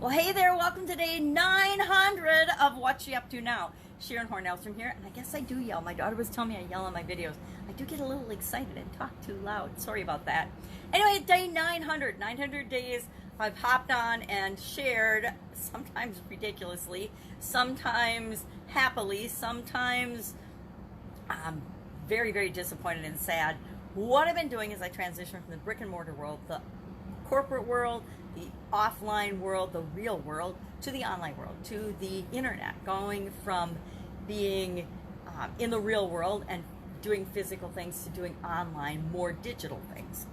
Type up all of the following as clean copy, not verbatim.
Well, hey there, welcome to day 900 of What You Up To Now. Sharon Horne-Ellstrom here, and I guess I do yell. My daughter was telling me I yell on my videos. I do get a little excited and talk too loud. Sorry about that. Anyway, day 900, 900 days I've hopped on and shared, sometimes ridiculously, sometimes happily, sometimes very, very disappointed and sad. What I've been doing is I transitioned from the brick and mortar world, the corporate world, the offline world, the real world, to the online world, to the internet, going from being in the real world and doing physical things to doing online, more digital things.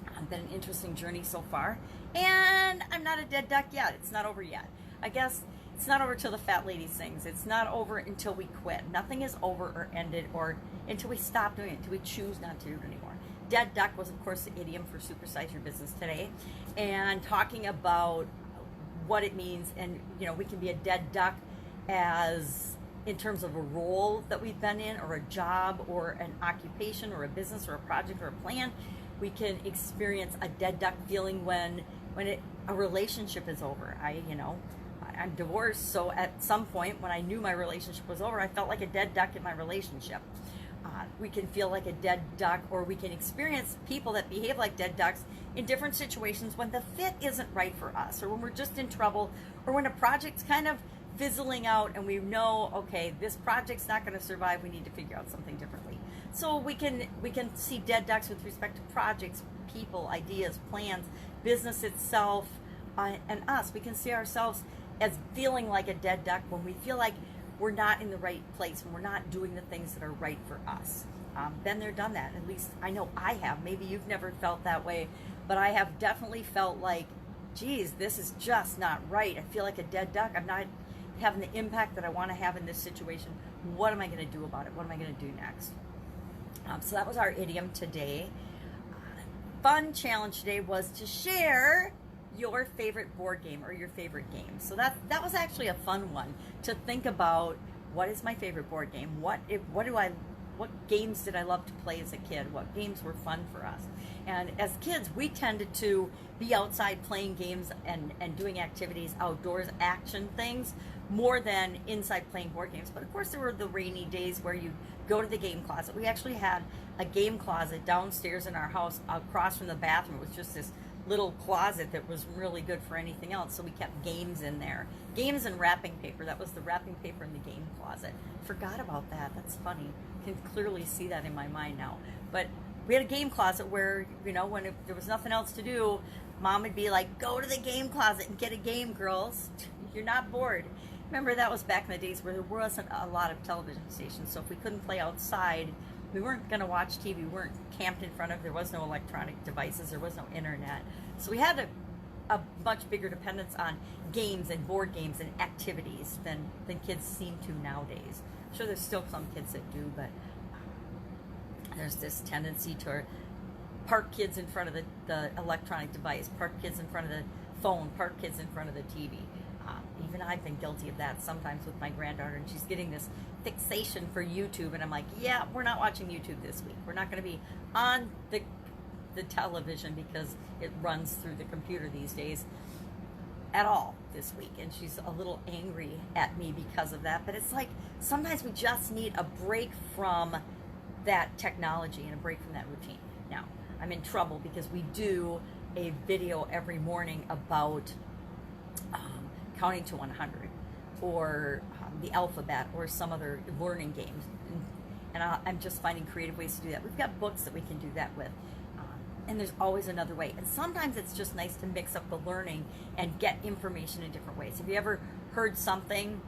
It's been an interesting journey so far, and I'm not a dead duck yet. It's not over yet. I guess it's not over till the fat lady sings. It's not over until we quit. Nothing is over or ended or until we stop doing it, until we choose not to do it anymore. Dead duck was, of course, the idiom for supersize your business today, and talking about what it means. And you know, we can be a dead duck as in terms of a role that we've been in, or a job, or an occupation, or a business, or a project, or a plan. We can experience a dead duck feeling when a relationship is over. I'm divorced, so at some point when I knew my relationship was over, I felt like a dead duck in my relationship. We can feel like a dead duck, or we can experience people that behave like dead ducks in different situations when the fit isn't right for us, or when we're just in trouble, or when a project's kind of fizzling out and we know, okay, this project's not going to survive, we need to figure out something differently. So we can see dead ducks with respect to projects, people, ideas, plans, business itself, and us. We can see ourselves as feeling like a dead duck when we feel like we're not in the right place, when we're not doing the things that are right for us. Been there, done that. At least I know I have. Maybe you've never felt that way, but I have definitely felt like, geez, this is just not right. I feel like a dead duck. I'm not having the impact that I want to have in this situation. What am I going to do about it? What am I going to do next? So that was our idiom today. Fun challenge today was to share your favorite board game or your favorite game. So that was actually a fun one, to think about, what is my favorite board game? What games did I love to play as a kid? What games were fun for us? And as kids, we tended to be outside playing games and doing activities, outdoors action things, more than inside playing board games. But of course, there were the rainy days where you go to the game closet. We actually had a game closet downstairs in our house across from the bathroom. It was just this little closet that was really good for anything else, so we kept games in there. Games and wrapping paper. That was the wrapping paper in the game closet. Forgot about that. That's funny. Can clearly see that in my mind now. But we had a game closet where, you know, when there was nothing else to do, Mom would be like, go to the game closet and get a game, girls. You're not bored. Remember, that was back in the days where there wasn't a lot of television stations, so if we couldn't play outside, we weren't going to watch TV. We weren't camped in front of, there was no electronic devices, there was no internet. So we had a much bigger dependence on games and board games and activities than kids seem to nowadays. I'm sure there's still some kids that do, but there's this tendency to park kids in front of the electronic device, park kids in front of the phone, park kids in front of the TV. Even I've been guilty of that sometimes with my granddaughter, and she's getting this fixation for YouTube, and I'm like, yeah, we're not watching YouTube this week. We're not going to be on the television because it runs through the computer these days at all this week. And she's a little angry at me because of that. But it's like, sometimes we just need a break from that technology and a break from that routine. Now, I'm in trouble because we do a video every morning about counting to 100, or the alphabet, or some other learning games, and I'm just finding creative ways to do that. We've got books that we can do that with, and there's always another way. And sometimes it's just nice to mix up the learning and get information in different ways. Have you ever heard something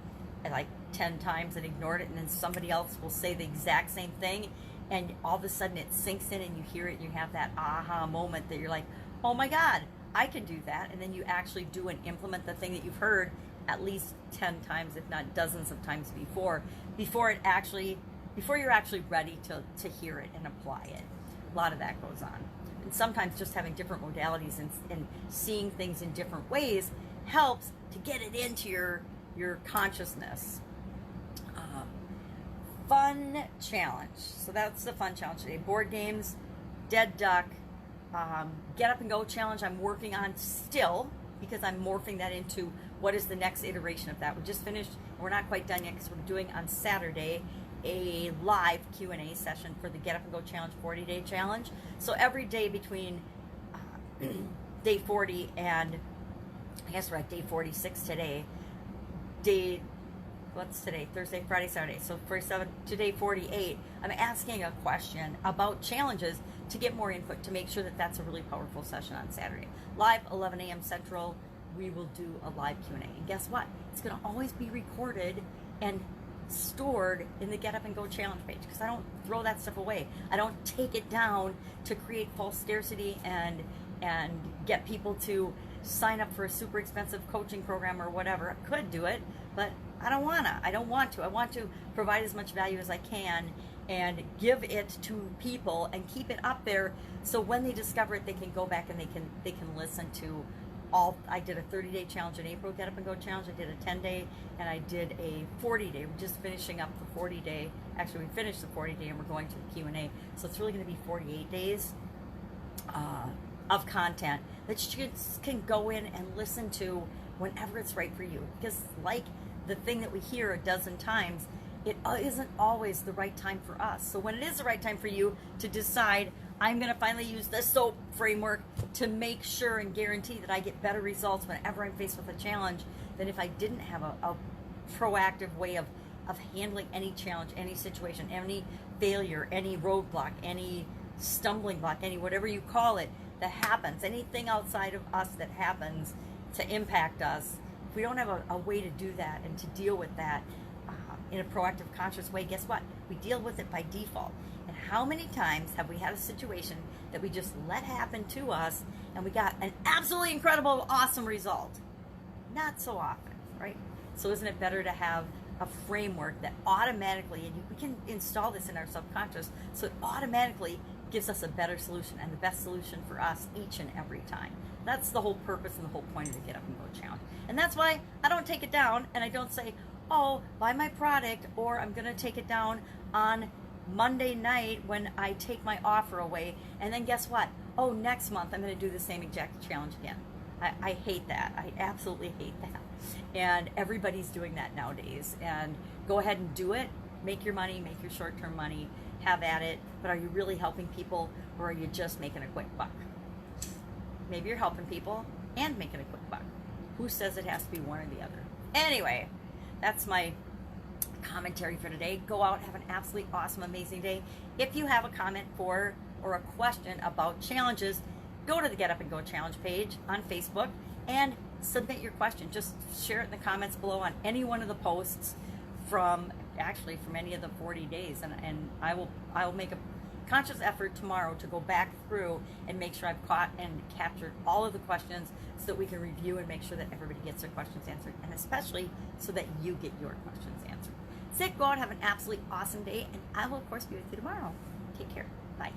like 10 times and ignored it, and then somebody else will say the exact same thing, and all of a sudden it sinks in and you hear it and you have that aha moment that you're like, oh my God, I can do that. And then you actually do and implement the thing that you've heard at least 10 times, if not dozens of times before you're actually ready to hear it and apply it. A lot of that goes on. And sometimes just having different modalities and seeing things in different ways helps to get it into your consciousness. Fun challenge. So that's the fun challenge today. Board games, dead duck, get up and go challenge I'm working on still. because I'm morphing that into what is the next iteration of that. We just finished, we're not quite done yet because we're doing on Saturday a live Q&A session for the Get Up and Go Challenge 40-day challenge. So every day between day 40 and I guess we're at day 46 today, what's today? Thursday, Friday, Saturday. So 47 to day 48, I'm asking a question about challenges to get more input, to make sure that that's a really powerful session on Saturday. Live, 11 a.m. Central, we will do a live Q&A. And guess what? It's going to always be recorded and stored in the Get Up and Go Challenge page, because I don't throw that stuff away. I don't take it down to create false scarcity and get people to sign up for a super expensive coaching program or whatever. I could do it, but I don't want to. I want to provide as much value as I can and give it to people and keep it up there, so when they discover it, they can go back and they can listen to all. I did a 30-day challenge in April, Get Up and Go challenge. I did a 10-day, and I did a 40-day. We're just finishing up the 40-day. Actually, we finished the 40-day, and we're going to the Q&A. So it's really going to be 48 days of content that you can go in and listen to whenever it's right for you. Because like the thing that we hear a dozen times, it isn't always the right time for us. So when it is the right time for you to decide, I'm going to finally use the SOAP framework to make sure and guarantee that I get better results whenever I'm faced with a challenge than if I didn't have a proactive way of handling any challenge, any situation, any failure, any roadblock, any stumbling block, any whatever you call it that happens, anything outside of us that happens to impact us. If we don't have a way to do that and to deal with that in a proactive, conscious way, guess what? We deal with it by default. And how many times have we had a situation that we just let happen to us and we got an absolutely incredible, awesome result? Not so often, right? So isn't it better to have a framework that automatically, and we can install this in our subconscious, so it automatically gives us a better solution and the best solution for us each and every time. That's the whole purpose and the whole point of the Get Up and Go Challenge. And that's why I don't take it down and I don't say, oh, buy my product, or I'm going to take it down on Monday night when I take my offer away. And then guess what? Oh, next month I'm going to do the same exact challenge again. I hate that. I absolutely hate that. And everybody's doing that nowadays. And go ahead and do it. Make your money, make your short-term money, have at it. But are you really helping people, or are you just making a quick buck? Maybe you're helping people and making a quick buck. Who says it has to be one or the other? Anyway, that's my commentary for today. Go out, have an absolutely awesome, amazing day. If you have a comment for or a question about challenges, go to the Get Up and Go Challenge page on Facebook and submit your question. Just share it in the comments below on any one of the posts from any of the 40 days, and I will make a conscious effort tomorrow to go back through and make sure I've caught and captured all of the questions so that we can review and make sure that everybody gets their questions answered, and especially so that you get your questions answered. Go out, have an absolutely awesome day, and I will, of course, be with you tomorrow. Take care. Bye.